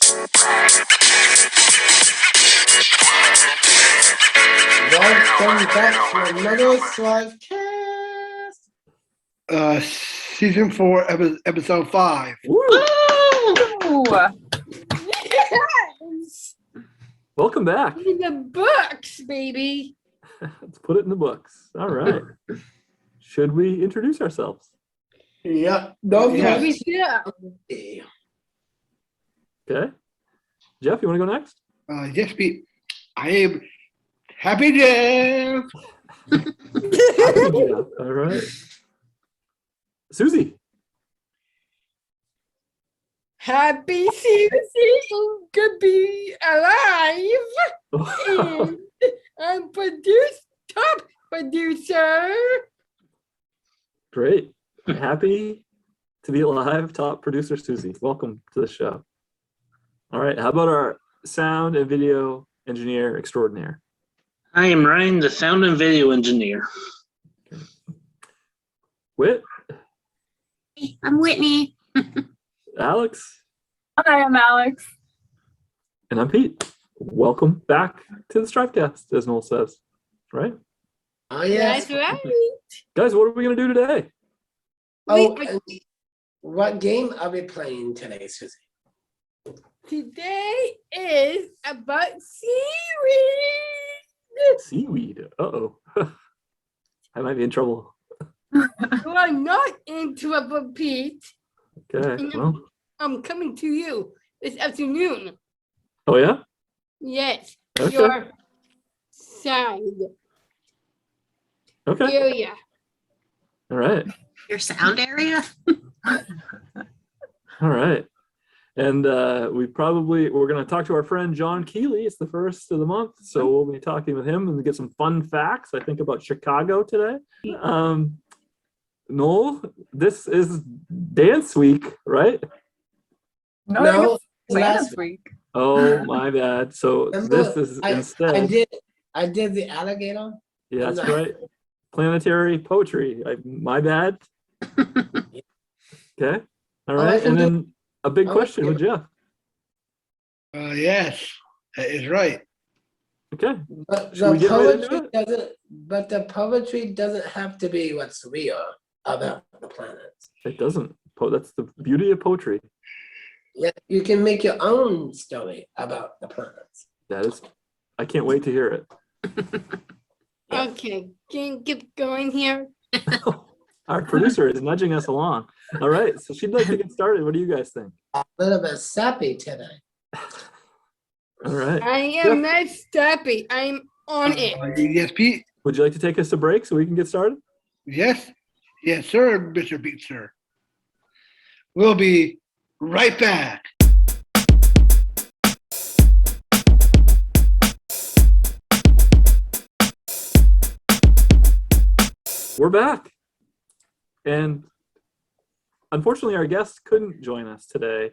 Welcome back to another STRIVECast. Season 4, episode 5. Woo! Yes! Welcome back. In the books, baby. Let's put it in the books. All right. Should we introduce ourselves? Yeah. Here we go. Okay. Jeff, you want to go next? Yes, Pete. I am Happy Jeff. Happy Jeff. All right. Susie. Happy Susie to be alive. And I'm top producer. Great. Happy to be alive, top producer Susie. Welcome to the show. All right. How about our sound and video engineer extraordinaire? I am Ryan, the sound and video engineer. Whit. I'm Whitney. Alex. Hi, I'm Alex. And I'm Pete. Welcome back to the STRIVECast, as Noel says. Right? Oh, yes. That's right. Guys, what are we going to do today? Oh, and what game are we playing today, Susie? Today is about seaweed. Seaweed. Uh-oh. I might be in trouble. You are not in trouble, Pete. Okay. Well. I'm coming to you this afternoon. Oh, yeah? Yes. Okay. Your side Okay. area. All right. Your sound area? All right. And we're going to talk to our friend John Keeley. It's the first of the month, so we'll be talking with him and get some fun facts, I think, about Chicago today. Noel, this is dance week, right? No, Last week. Oh, my bad. So this is instead. I did the alligator. Yeah, that's right. Planetary poetry. My bad. Okay. All right. And then a big question with Jeff. Yes, that is right. Okay. But Should we get right into the poetry doesn't have to be what's real about the planets. It doesn't. That's the beauty of poetry. Yeah, you can make your own story about the planets. That is. I can't wait to hear it. Okay, can you get going here? Our producer is nudging us along. All right. So she'd like to get started. What do you guys think? A little bit sappy today. All right. I am not stopping. I'm on it. Yes, Pete. Would you like to take us to break so we can get started? Yes. Yes, sir, Mr. Pete, sir. We'll be right back. We're back. And unfortunately, our guest couldn't join us today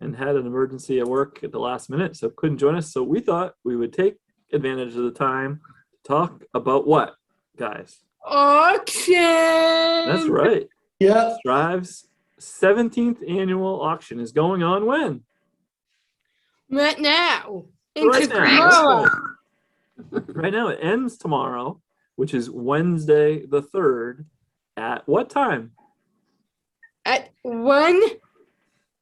and had an emergency at work at the last minute, so couldn't join us. So we thought we would take advantage of the time to talk about what, guys? Auction. That's right. Yep. Strive's 17th annual auction is going on when? Right now. Right Tomorrow. now. Right now. It ends tomorrow, which is Wednesday the 3rd. At what time? At 1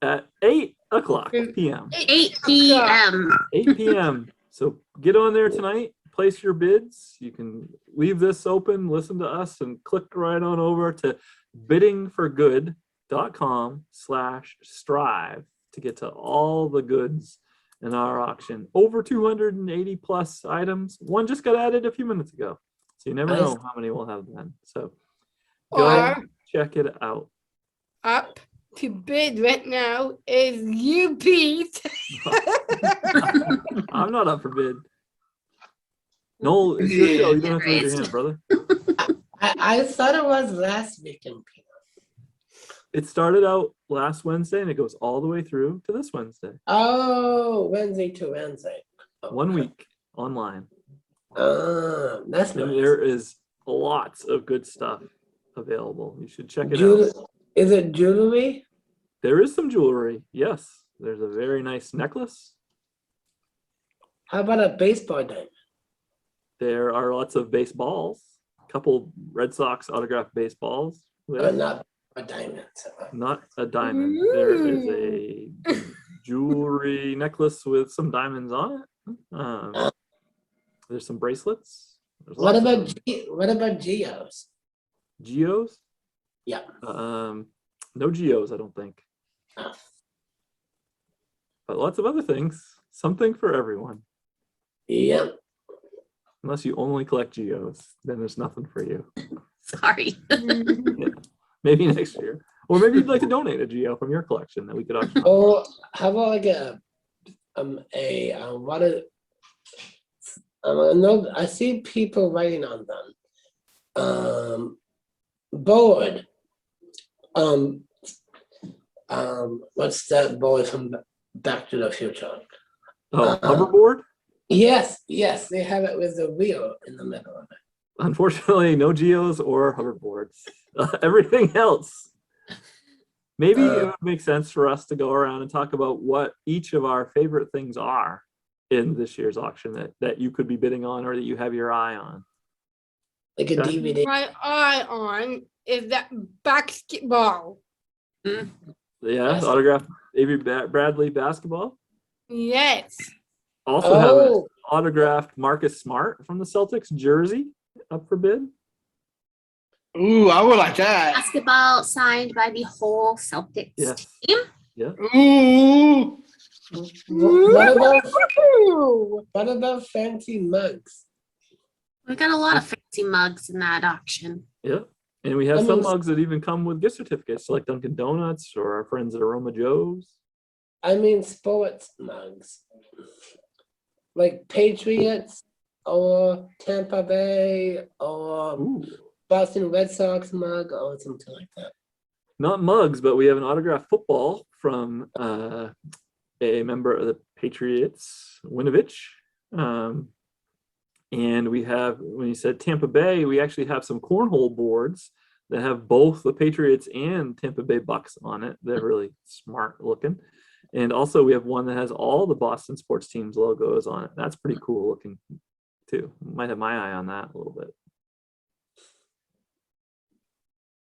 At 8 o'clock p.m. 8 p.m. 8 p.m. So get on there tonight, place your bids. You can leave this open, listen to us, and click right on over to biddingforgood.com/strive to get to all the goods in our auction. Over 280 plus items. One just got added a few minutes ago. So you never know how many we'll have then. So go ahead and check it out. Up to bid right now is you, Pete. I'm not up for bid. Noel, it's your show. You don't have to raise your hand, brother. I thought it was last weekend, Peter. It started out last Wednesday and it goes all the way through to this Wednesday. Oh, Wednesday to Wednesday. 1 week online. That's And nice. there is lots of good stuff available. You should check it out. Is it jewelry? There is some jewelry. Yes. There's a very nice necklace. How about a baseball diamond? There are lots of baseballs. A couple Red Sox autographed baseballs. There. Not a diamond. Not a diamond. There is a jewelry necklace with some diamonds on it. There's some bracelets. There's What lots of about them. what about Geos? Geos? Yeah. No Geos, I don't think. Oh. But lots of other things. Something for everyone. Yeah. Unless you only collect Geos, then there's nothing for you. Sorry. Yeah. Maybe next year. Or maybe you'd like to donate a Geo from your collection that we could auction. Or how about like no, I see people writing on them. Board. What's that board from Back to the Future? Oh, hoverboard? Yes, they have it with the wheel in the middle of it. Unfortunately, no Geos or hoverboards. Everything else. Maybe it would make sense for us to go around and talk about what each of our favorite things are in this year's auction that you could be bidding on or that you have your eye on. Like a Okay. DVD. My eye on is that basketball. Yeah, Yes. autographed Avery Bradley basketball. Yes. Also have an Oh, autographed Marcus Smart from the Celtics jersey up for bid. Ooh, I would like that. Basketball signed by the whole Celtics Yes. team. Yeah. Ooh. what about fancy mugs? We got a lot of fancy mugs in that auction. Yeah. And we have I some mean- mugs that even come with gift certificates like Dunkin' Donuts or our friends at Aroma Joe's. I mean sports mugs. Like Patriots or Tampa Bay or Ooh. Boston Red Sox mug or something like that. Not mugs, but we have an autographed football from a member of the Patriots, Winovich. And we have, when you said Tampa Bay, we actually have some cornhole boards that have both the Patriots and Tampa Bay Bucks on it. They're really smart looking. And also we have one that has all the Boston sports teams logos on it. That's pretty cool looking too. Might have my eye on that a little bit.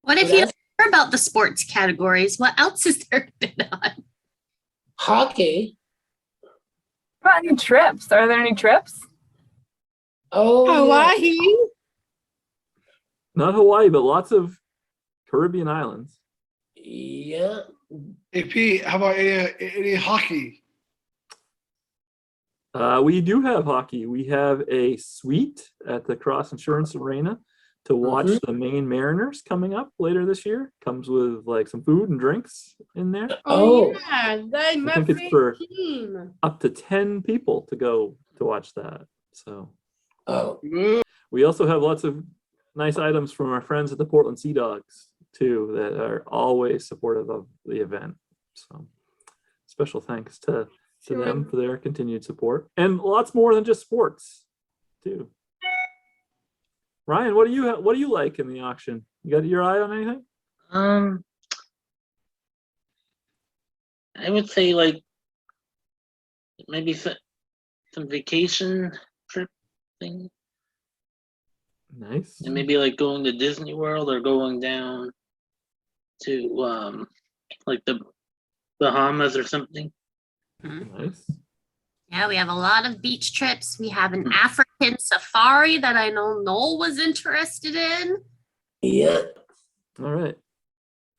What if you don't care about the sports categories? What else is there to bid on? Hockey. What about any trips? Are there any trips? Oh, yeah. Hawaii. Not Hawaii, but lots of Caribbean islands. Yeah. Hey, Pete, how about any hockey? We do have hockey. We have a suite at the Cross Insurance Arena to watch the Maine Mariners coming up later this year. Comes with like some food and drinks in there. Oh. Yeah, that's my think it's for- favorite team. Up to 10 people to go to watch that. So Oh. Ooh. we also have lots of nice items from our friends at the Portland Sea Dogs too that are always supportive of the event. So special thanks to them for their continued support, and lots more than just sports too. Ryan, what do you like in the auction? You got your eye on anything? I would say like maybe some vacation trip thing, Nice. and maybe like going to Disney World or going down to like the Bahamas or something. Nice. Yeah, we have a lot of beach trips. We have an African safari that I know Noel was interested in. Yeah. All right.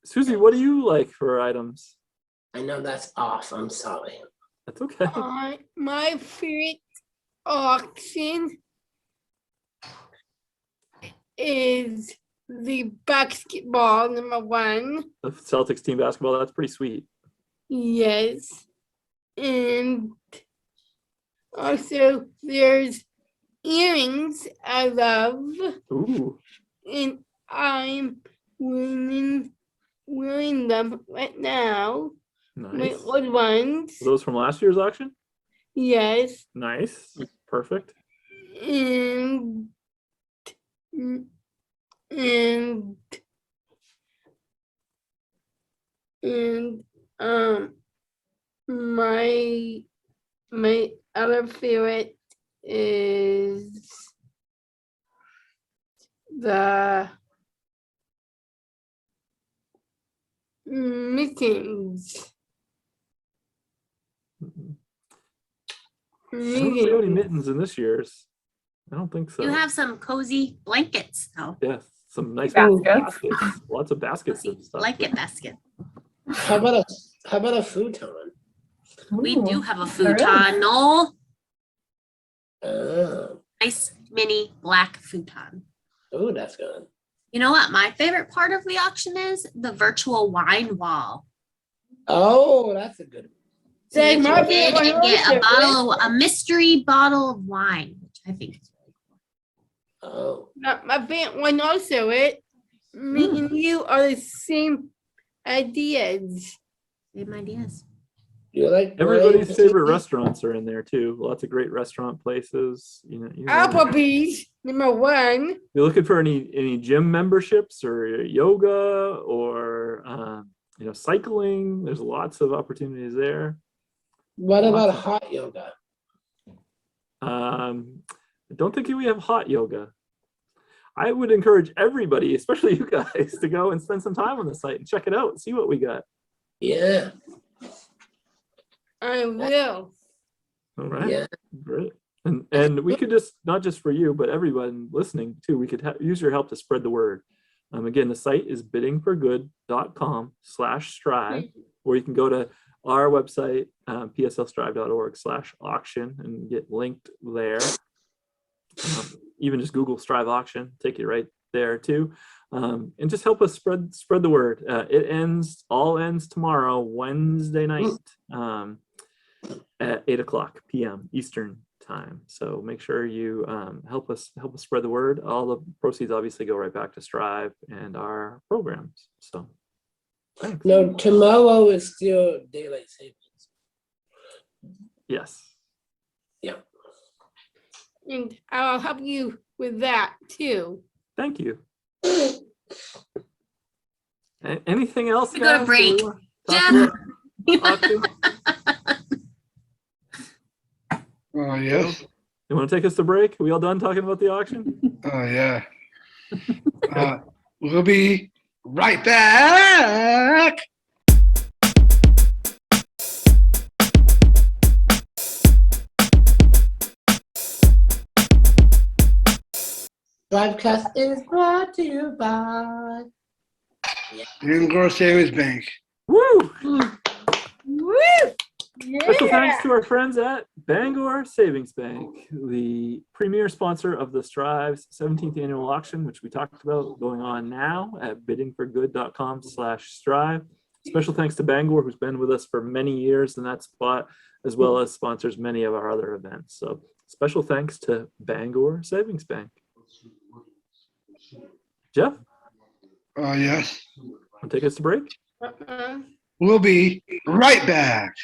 Susie, what do you like for items? I know that's off. I'm sorry. That's okay. My favorite auction is the basketball #1. The Celtics team basketball, that's pretty sweet. Yes. And also there's earrings I love, Ooh, and I'm wearing them right now. My nice. old ones. Are those from last year's auction? Yes. Nice. Perfect. And and and my other favorite is the mittens. I don't think we have any mittens in this year's. I don't think so. You have some cozy blankets though. Yeah, some nice Baskets. baskets. Lots of baskets Cozy and stuff. blanket basket. How about a futon? We Ooh, do have a there is. futon, Noel. Oh, Nice mini black futon. oh, that's good. You know what my favorite part of the auction is? The virtual wine wall. Oh, that's a good one. So Say, you my can bid favorite and get a also bottle, a mystery bottle of wine, which I think is really cool. Oh, My favorite one also it. Me and you are the same ideas. Same ideas. you like Everybody's wine? favorite restaurants are in there too. Lots of great restaurant places. You know, Applebee's #1. you're looking for any gym memberships or yoga or cycling. There's lots of opportunities there. What about Lots of- hot yoga? I don't think we have hot yoga. I would encourage everybody, especially you guys, to go and spend some time on the site and check it out and see what we got. Yeah, I will. All right. yeah. Great. And we could just, not just for you, but everyone listening too, we could use your help to spread the word. Again, the site is biddingforgood.com/strive, or you can go to our website, pslstrive.org/auction, and get linked there. Even just Google Strive Auction, take you right there too. And just help us spread the word. It all ends tomorrow, Wednesday night, at 8:00 p.m. Eastern time. So make sure you help us spread the word. All the proceeds obviously go right back to Strive and our programs. So thanks. No, tomorrow is still daylight savings. Yes. And I'll help you with that too. Thank you. Anything else? We go to guys, break. that we wanna talk Jeff. about auction? Oh, yes. You want to take us to break? Are we all done talking about the auction? Oh, yeah. We'll be right back. STRIVECast is brought to you by. Bangor Savings Bank. Woo! Woo! Special thanks to our friends at Bangor Savings Bank, the premier sponsor of the Strive's 17th annual auction, which we talked about, going on now at biddingforgood.com/strive. Special thanks to Bangor, who's been with us for many years in that spot, as well as sponsors many of our other events. So special thanks to Bangor Savings Bank. Jeff, Oh, yes. want to take us to break? We'll be right back.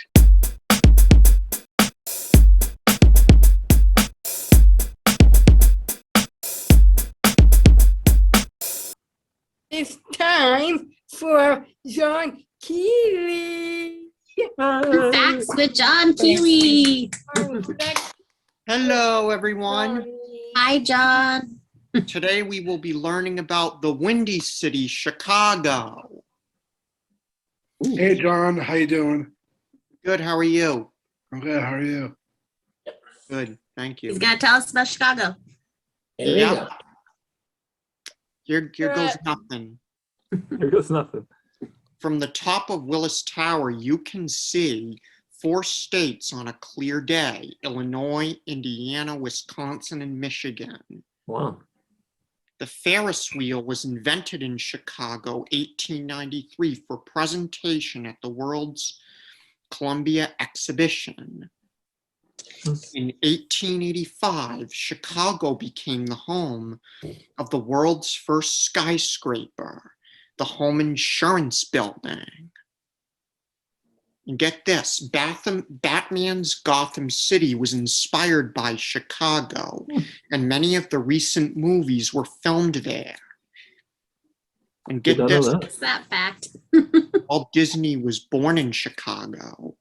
It's time for John Keely. Facts with John Keely. Hello, everyone. Hi, John. Today we will be learning about the Windy City, Chicago. Hey, John. How you doing? Good, how are you? I'm good. How are you? Good, thank you. He's gonna tell us about Chicago. Here we Yeah. go. Here goes nothing. Here goes nothing. From the top of Willis Tower, you can see 4 states on a clear day: Illinois, Indiana, Wisconsin, and Michigan. Wow. The Ferris wheel was invented in Chicago, 1893, for presentation at the World's Columbia Exhibition. In 1885, Chicago became the home of the world's first skyscraper, the Home Insurance Building. And get this, Batman's Gotham City was inspired by Chicago, and many of the recent movies were filmed there. And Did get not know this, that. What's that fact? Walt Disney was born in Chicago.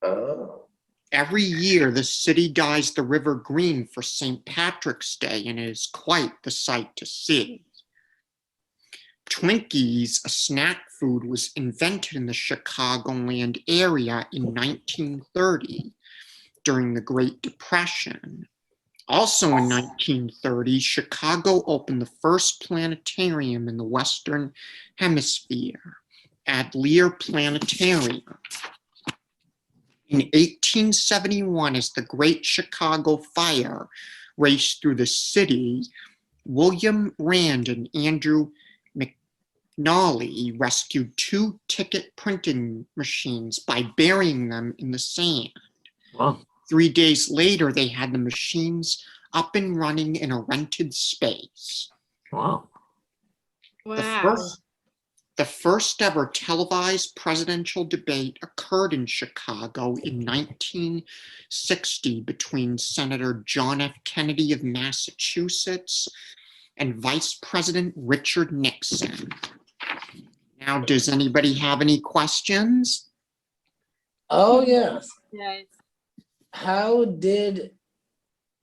Oh. Every year, the city dyes the river green for St. Patrick's Day, and it is quite the sight to see. Twinkies, a snack food, was invented in the Chicagoland area in 1930 during the Great Depression. Also in 1930, Chicago opened the first planetarium in the Western Hemisphere, Adler Planetarium. In 1871, as the Great Chicago Fire raced through the city, William Rand and Andrew McNally rescued 2 ticket printing machines by burying them in the sand. Wow. 3 days later, they had the machines up and running in a rented space. Wow. Wow. The first ever televised presidential debate occurred in Chicago in 1960 between Senator John F. Kennedy of Massachusetts and Vice President Richard Nixon. Now, does anybody have any questions? Oh, yes. Yes. How did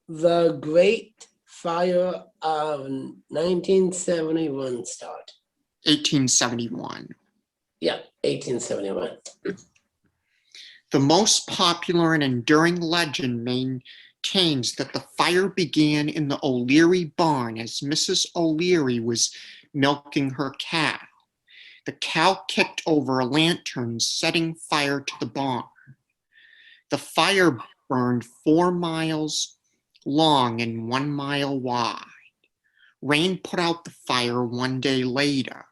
the Great Fire of 1971 start? 1871. Yeah, 1871. The most popular and enduring legend maintains that the fire began in the O'Leary barn as Mrs. O'Leary was milking her cow. The cow kicked over a lantern, setting fire to the barn. The fire burned 4 miles long and 1 mile wide. Rain put out the fire 1 day later.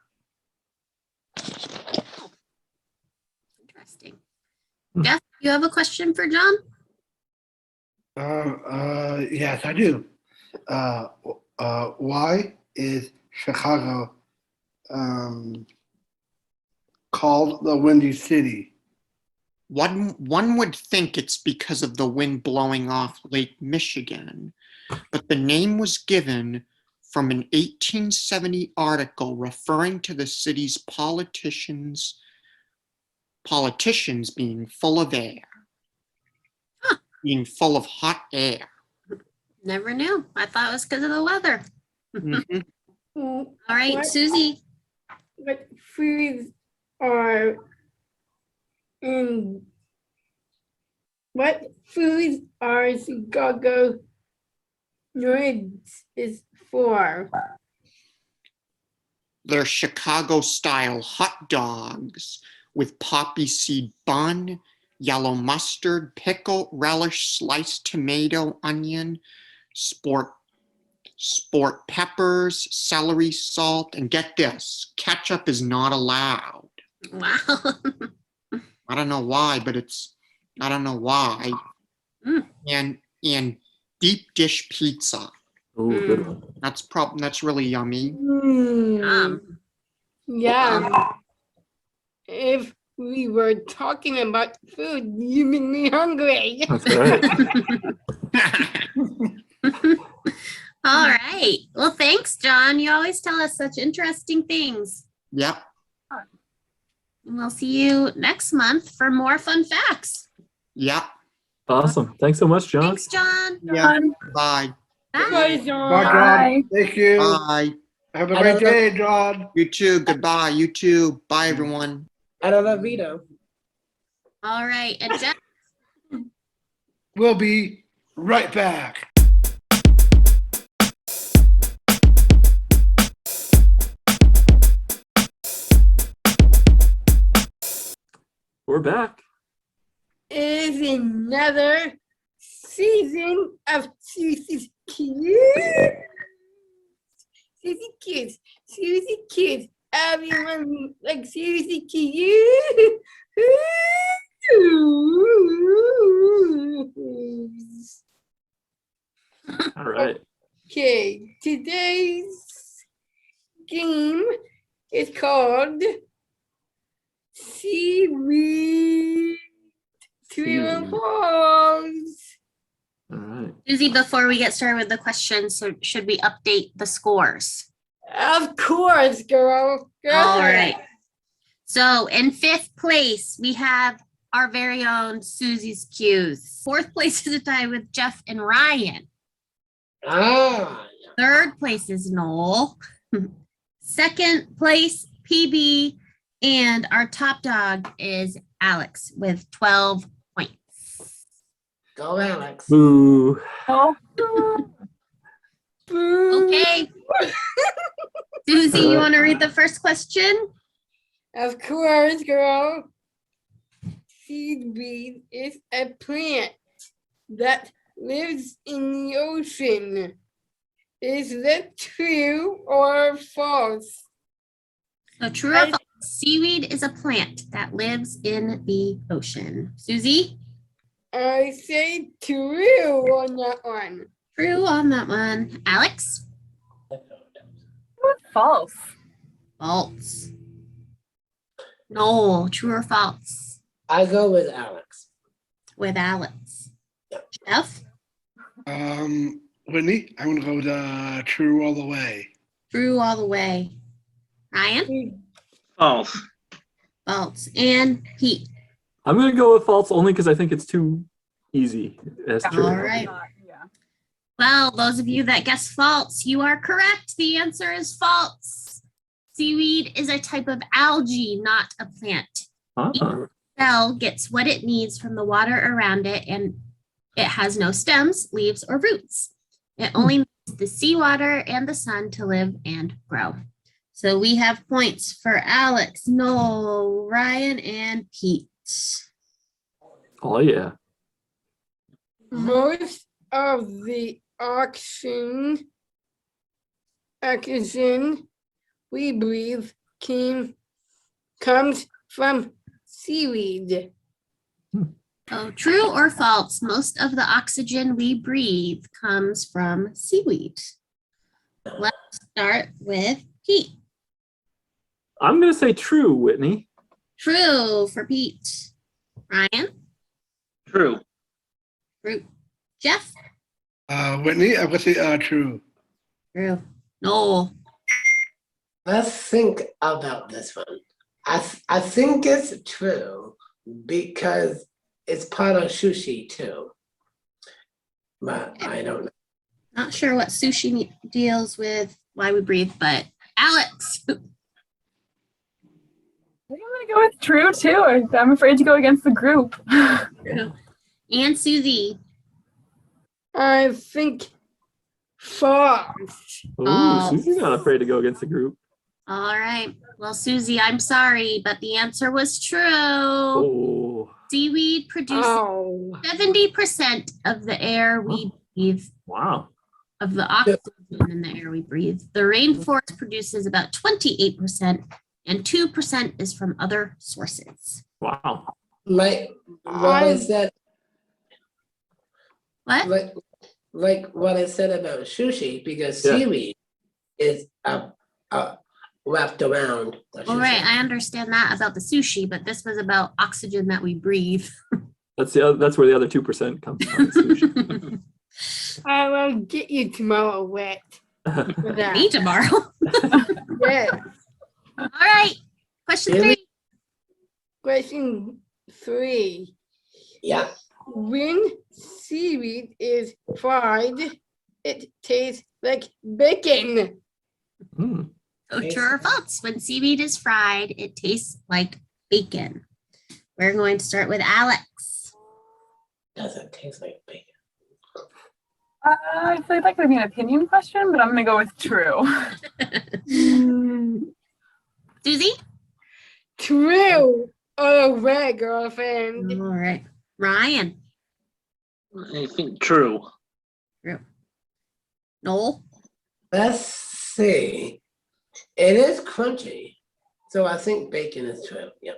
Interesting. Jeff, you have a question for John? Yes, I do. Why is Chicago called the Windy City? One would think it's because of the wind blowing off Lake Michigan, but the name was given from an 1870 article referring to the city's politicians being full of air, being full of hot air. Never knew. I thought it was because of the weather. Mhm. All right, What? Susie. What foods are in what foods are Chicago is for? They're Chicago-style hot dogs with poppy seed bun, yellow mustard, pickle, relish, sliced tomato, onion, sport peppers, celery, salt, and get this, ketchup is not allowed. Wow. I don't know why, but I don't know why. Mm. And deep dish pizza. Oh, good one. That's really yummy. Yeah. If we were talking about food, you make me hungry. That's right. All right. Well, thanks, John. You always tell us such interesting things. Yep. And we'll see you next month for more fun facts. Yep. Awesome. Thanks so much, John. Thanks, John. Yep. Bye. Bye. Bye, John. Bye, John. Bye. Thank you. Bye. Have a I great don't know- day, John. You too. Goodbye. You too. Bye, everyone. I don't know, Vito. All right. And Jeff, We'll be right back. We're back. Is another season of Susie's Kids. Susie Kids. Susie Kids. Everyone like Susie Kids. All right. Okay, today's game is called Seaweed True and Seaweed. False. All right. Susie, before we get started with the questions, so should we update the scores? Of course, girl. Go All ahead. right. So in 5th place, we have our very own Susie's Cues. Fourth place is a tie with Jeff and Ryan. Ah, Third place is Noel. Second place, PB. And our top dog is Alex with 12 points. go Alex. Boo. Oh, Okay. Susie, you want to read the first question? Of course, girl. Seaweed is a plant that lives in the ocean. Is that true or false? So true or false? Seaweed is a plant that lives in the ocean. Susie? I say true on that one. True on that one. Alex? false. False. No, true or false? I go with Alex. With Alex. Jeff? Whitney, I'm gonna go with true all the way. True all the way. Ryan? False. False. And Pete? I'm going to go with false only because I think it's too easy. That's true. All right. Yeah. Well, those of you that guess false, you are correct. The answer is false. Seaweed is a type of algae, not a plant. Ah, Cell gets what it needs from the water around it, and it has no stems, leaves, or roots. It only needs the seawater and the sun to live and grow. So we have points for Alex, Noel, Ryan, and Pete. oh, yeah. Most of the oxygen we breathe comes from seaweed. So true or false, most of the oxygen we breathe comes from seaweed. Let's start with Pete. I'm going to say true, Whitney. True for Pete. Ryan? True. True. Jeff? Whitney, I'm gonna say true. True. Noel? Let's think about this one. I think it's true because it's part of sushi too. But I don't know. Not sure what sushi deals with why we breathe, but Alex? I think I'm gonna go with true too. I'm afraid to go against the group. True. And Susie? I think false. Oh, Susie's not afraid to go against the group. All right. Well, Susie, I'm sorry, but the answer was true. Oh, Seaweed produces Oh, 70% of the air we breathe, wow. of the oxygen in the air we breathe. The rainforest produces about 28%, and 2% is from other sources. Wow. Like what I said, What? like what I said about sushi, because Yeah. seaweed is wrapped around the All right, sushi. I understand that about the sushi, but this was about oxygen that we breathe. That's where the other 2% comes from. Sushi. I will get you tomorrow wet for that. Me tomorrow. Yes. All right. Question Really? 3. Question 3. Yeah. When seaweed is fried, it tastes like bacon. Hmm. So true or false? When seaweed is fried, it tastes like bacon. We're going to start with Alex. Doesn't taste like bacon. I feel like that could be an opinion question, but I'm gonna go with true. Susie? True. Oh, right, girlfriend. All right. Ryan? I think true. True. Noel? Let's see. It is crunchy, so I think bacon is true. Yep.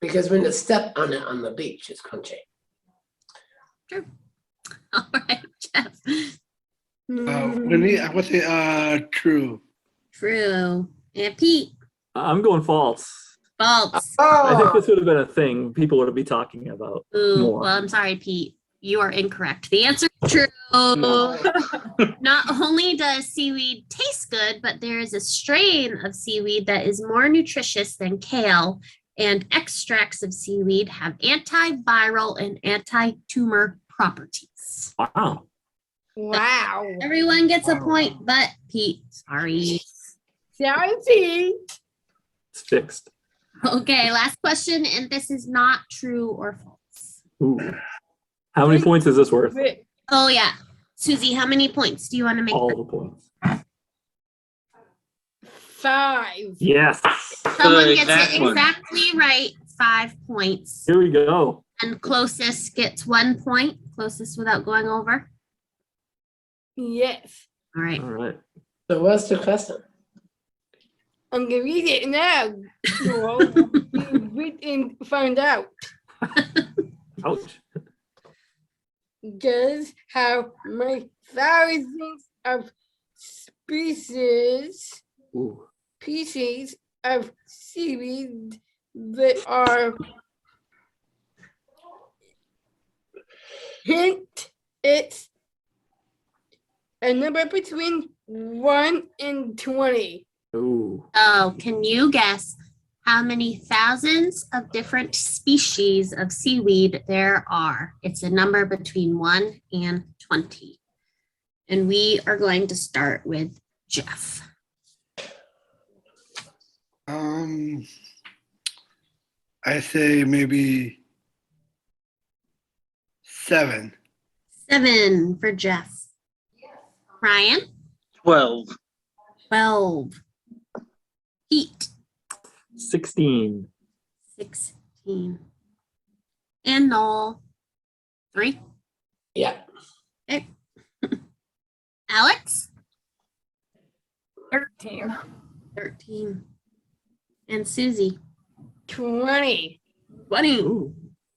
Because when you step on it on the beach, it's crunchy. True. All right, Jeff. Whitney, I'm gonna say true. True. And Pete? I'm going false. False. I think Oh, this would have been a thing people would be talking about Ooh, more. well, I'm sorry, Pete. You are incorrect. The answer is true. Not only does seaweed taste good, but there is a strain of seaweed that is more nutritious than kale, and extracts of seaweed have antiviral and anti-tumor properties. Wow. Wow. Everyone gets a point, but Pete, sorry. Sorry, Pete. It's fixed. Okay, last question, and this is not true or false. Ooh. How many points is this worth? Oh yeah. Susie, how many points do you want to make? All the points. 5. Yes. Someone The gets exact it one. exactly right, 5 points. Here we go. And closest gets 1 point, closest without going over. Yes. All right. All right. So what's the question? I'm gonna read it now. Joel. You read and find out. Ouch. Just how many thousands of species Ooh. of seaweed that are hint it's a number between 1 and 20. Ooh. Oh, can you guess how many thousands of different species of seaweed there are? It's a number between 1 and 20. And we are going to start with Jeff. I say maybe 7. 7 for Jeff. Ryan? 12. 12. Pete? 16. 16. And Noel? 3. Yeah. Okay. Alex? 13. 13. And Susie? 20. 20. Ooh.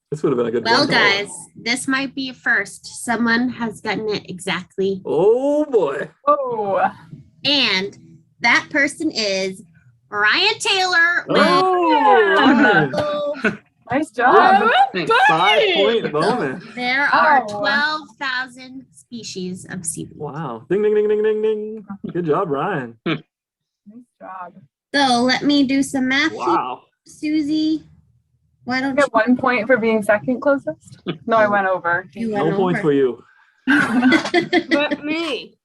This would have been a good Well, one. guys, this might be a first. Someone has gotten it exactly. Oh boy. Oh, And that person is Ryan Taylor. Oh, Ryan. nice job. With 5-point bonus. There are Oh. 12,000 species of seaweed. Wow. Ding, ding, ding, ding, ding, ding. Good job, Ryan. Nice job. So let me do some math. Wow. Susie, why I don't get 1 point for being second closest. No, I went over. you No points for you. But me.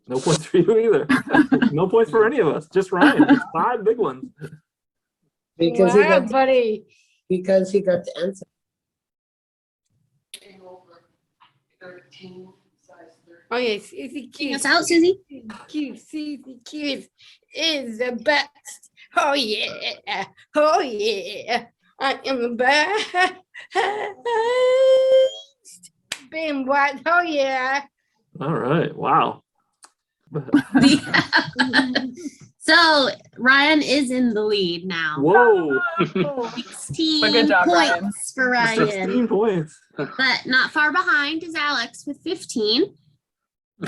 No points for you either. No points for any of us. Just Ryan. Just 5 big ones. Because Wow, buddy. he got the answer. Oh yes, easy Take us kids. out, Susie. Kids is the best. Oh yeah. Oh yeah. I am the best. Being what? Oh yeah. All right. Wow. So Ryan is in the lead now. Whoa. 16 Well, good job, Ryan. points for Ryan. 16 points. But not far behind is Alex with 15.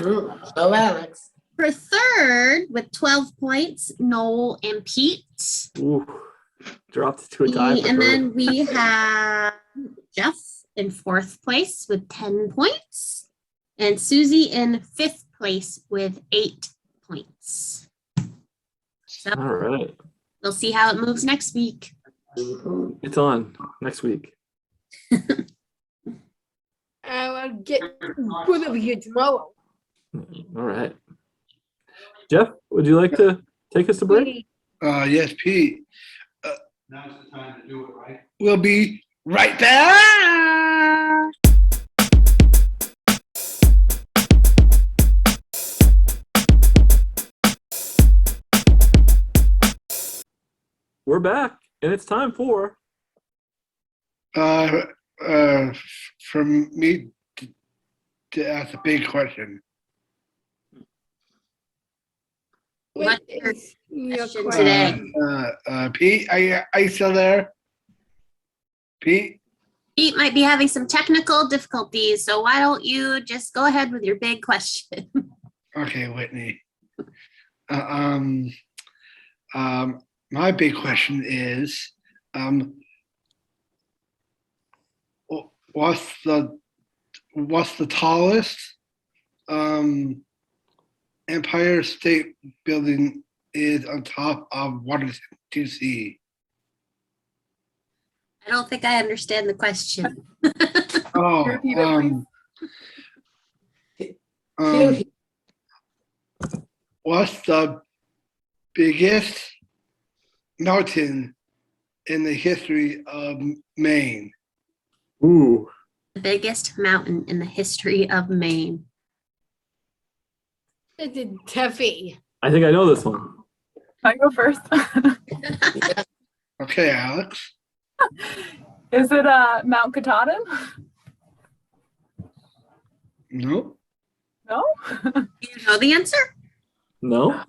Oh, Alex. For third with 12 points, Noel and Pete. Ooh. Dropped to a tie. for And third. then we have Jeff in 4th place with 10 points. And Susie in 5th place with 8 points. So All right. we'll see how it moves next week. It's on next week. I will get good of you tomorrow. All right. Jeff, would you like to take us to break? Yes, Pete. Now's the time to do it, right? We'll be right back. We're back, and it's time for For me to ask a big question. What's What your is your question question? today? Pete, are you still there? Pete? Pete might be having some technical difficulties, so why don't you just go ahead with your big question? Okay, Whitney. My big question is, what's the tallest Empire State Building is on top of Washington, D.C.? I don't think I understand the question. Oh, Repeat it, please. What's the biggest mountain in the history of Maine? Ooh. The biggest mountain in the history of Maine. It's a toughie. I think I know this one. I go first. Okay, Alex. Is it Mount Katahdin? Nope. No? Do you know the answer? No.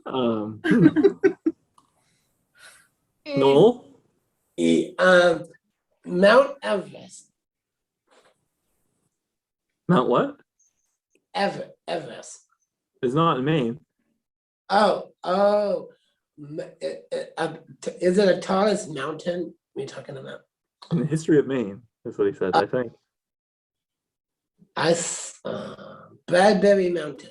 Noel? Mount Everest. Mount what? Everest. It's not in Maine. Is it the tallest mountain we're talking about? In the history of Maine, that's what he said, I think. Bradbury Mountain.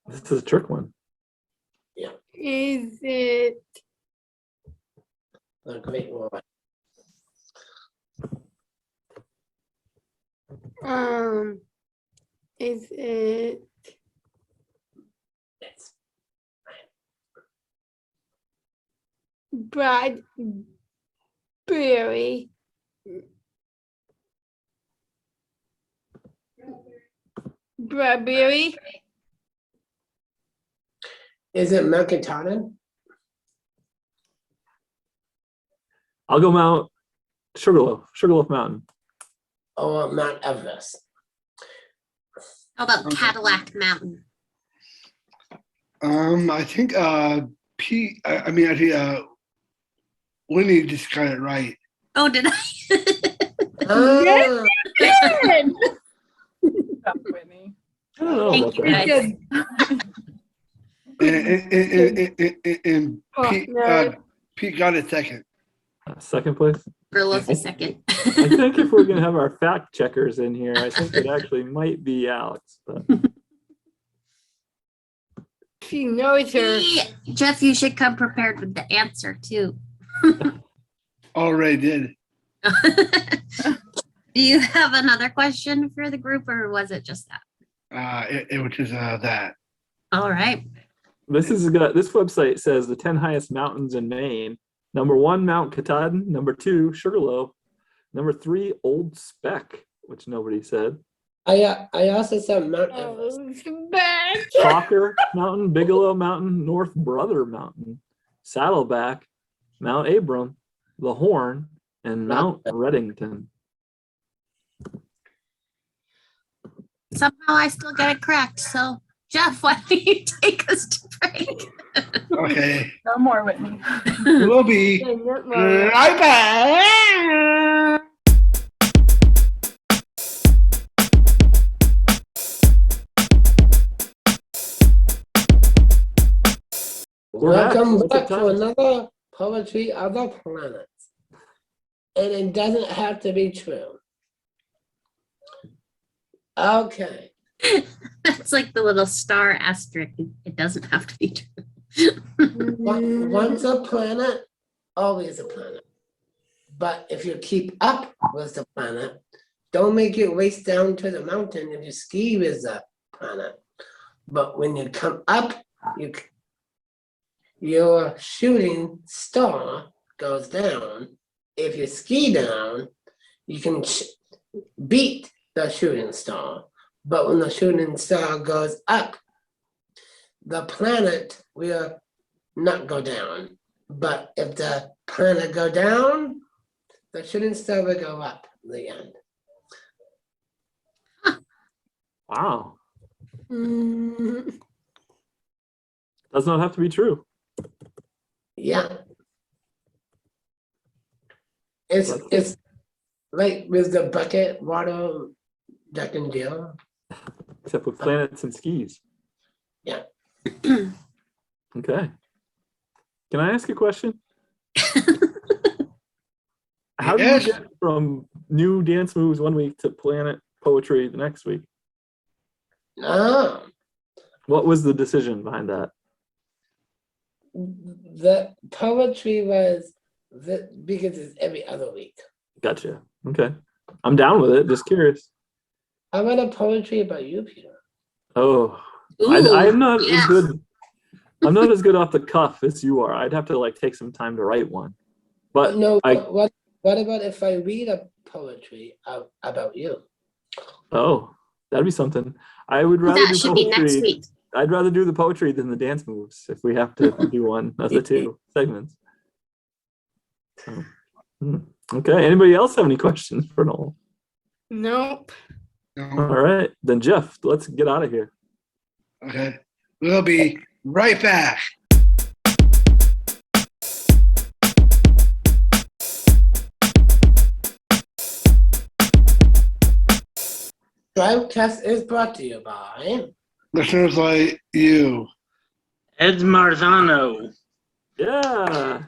This is a trick one. Is it The Great War. is it Yes. Bradbury? Bradbury? Is it Mount Katahdin? I'll go Mount Sugarloaf Mountain. Or Mount Everest? How about Cadillac Mountain? I think Pete. I think Winnie just got it right. Oh, did I? Ah, Good. Stop, Whitney. I don't know Thank about you, that. guys. And Oh, Pete, no. Pete got it second. Second place. Sugarloaf is second. I think if we're gonna have our fact checkers in here, I think it actually might be Alex. But She knows her. Jeff, you should come prepared with the answer too. Already did. Do you have another question for the group, or was it just that? It was just that. All right. this website says the 10 highest mountains in Maine. Number 1, Mount Katahdin. Number 2, Sugarloaf. Number 3, Old Speck, which nobody said. I also said Mount Everest. Oh, bad. Chalker Mountain, Bigelow Mountain, North Brother Mountain, Saddleback, Mount Abram, the Horn, and Mount Reddington. Somehow I still get it correct. So, Jeff, why don't you take us to break? Okay. No more, Whitney. We'll be right back. Welcome What's back the to time? another Poetry of the Planets. And it doesn't have to be true. Okay. That's like the little star asterisk. It doesn't have to be true. Once a planet, always a planet. But if you keep up with the planet, don't make it race down to the mountain if you ski with the planet. But when you come up, your shooting star goes down. If you ski down, you can beat the shooting star. But when the shooting star goes up, the planet will not go down. But if the planet go down, the shooting star will go up in the end. Wow. Mm, Does not have to be true. Yeah. It's like with the bucket water duck and deal. Except with planets and skis. Yeah. Okay. Can I ask a question? How do Yes. you get from new dance moves one week to planet poetry the next week? No, What was the decision behind that? the poetry was because it's every other week. Gotcha. Okay. I'm down with it. Just curious. How about a poetry about you, Peter? Oh, Ooh, I'm not yeah. as good. I'm not as good off the cuff as you are. I'd have to like take some time to write one. But No, I what about if I read a poetry about you? that'd be something. I would rather That do should be next poetry. week. I'd rather do the poetry than the dance moves if we have to do one of the two segments. So, okay. Anybody else have any questions for Noel? Nope. All No. right, then Jeff, let's get out of here. Okay. We'll be right back. STRIVECast is brought to you by Listeners like you. Ed Marzano. Yeah.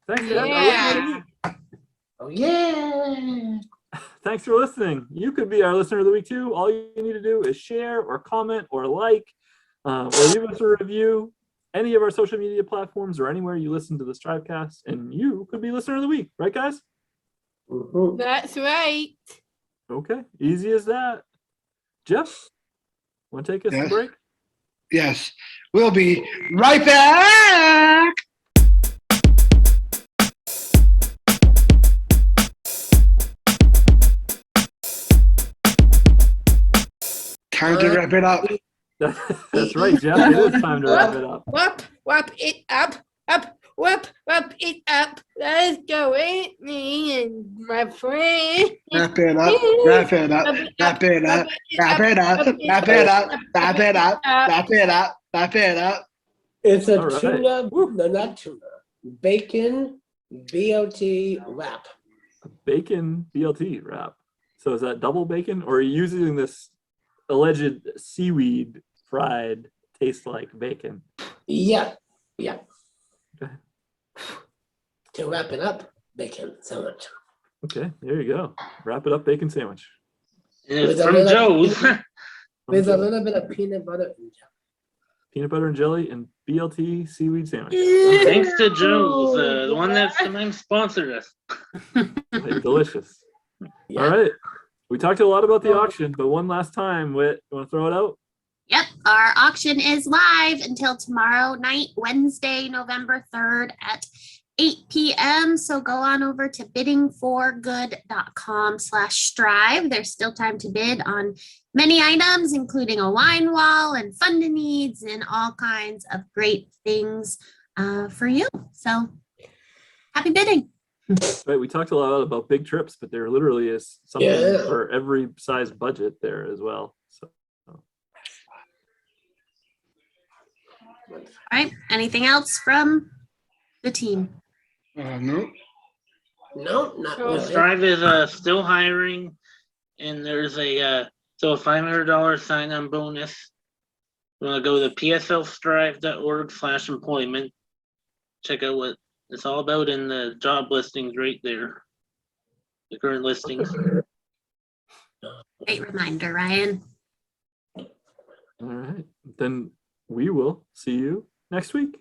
Thanks, Ed. Our Yeah. listener of the week. Oh yeah. Thanks for listening. You could be our listener of the week too. All you need to do is share or comment or like or leave us a review, any of our social media platforms or anywhere you listen to the STRIVEcast, and you could be listener of the week, right, guys? Mhm. That's right. Okay, easy as that. Jeff, want to take us to Yes. break? Yes. We'll be right back. Time to wrap it up. That's right, Jeff. It is time to wrap it up. Wrap it up. Wrap it up. Let's go with me and my friend. Wrap it up. Wrap it up. Wrap it up. Wrap it up. Wrap it up. Wrap it up. Wrap it up. Wrap it up. It's a All right. tuna, Woo. no, not tuna. Bacon, BLT wrap. Bacon BLT wrap. So is that double bacon, or are you using this alleged seaweed fried taste like bacon? Yeah, yeah. Okay. To wrap it up, bacon sandwich. Okay, there you go. Wrap it up bacon sandwich. And it's With a from little- Joe's. With a little bit of peanut butter and jam. Peanut butter and jelly and BLT seaweed sandwich. Thanks to Joe's, the one that sometimes sponsored us. Okay, delicious. Yeah. All right. We talked a lot about the auction, but one last time, Whit, you want to throw it out? Yep, our auction is live until tomorrow night, Wednesday, November 3rd at 8 p.m. So go on over to biddingforgood.com/strive. There's still time to bid on many items, including a wine wall and fund needs and all kinds of great things for you. So happy bidding. Right, we talked a lot about big trips, but there literally is something Yeah. for every size budget there as well. So All right, anything else from the team? No. No, not So really. Strive is still hiring, and there's a $500 sign-on bonus. You want to go to pslstrive.org/employment. Check out what it's all about in the job listings right there. The current listings. Great reminder, Ryan. all right, then we will see you next week.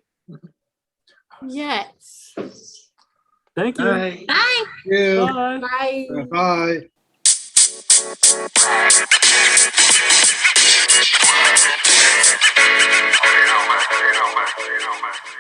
Yes. Thank you. Bye. Bye. You. Bye. Bye. Bye.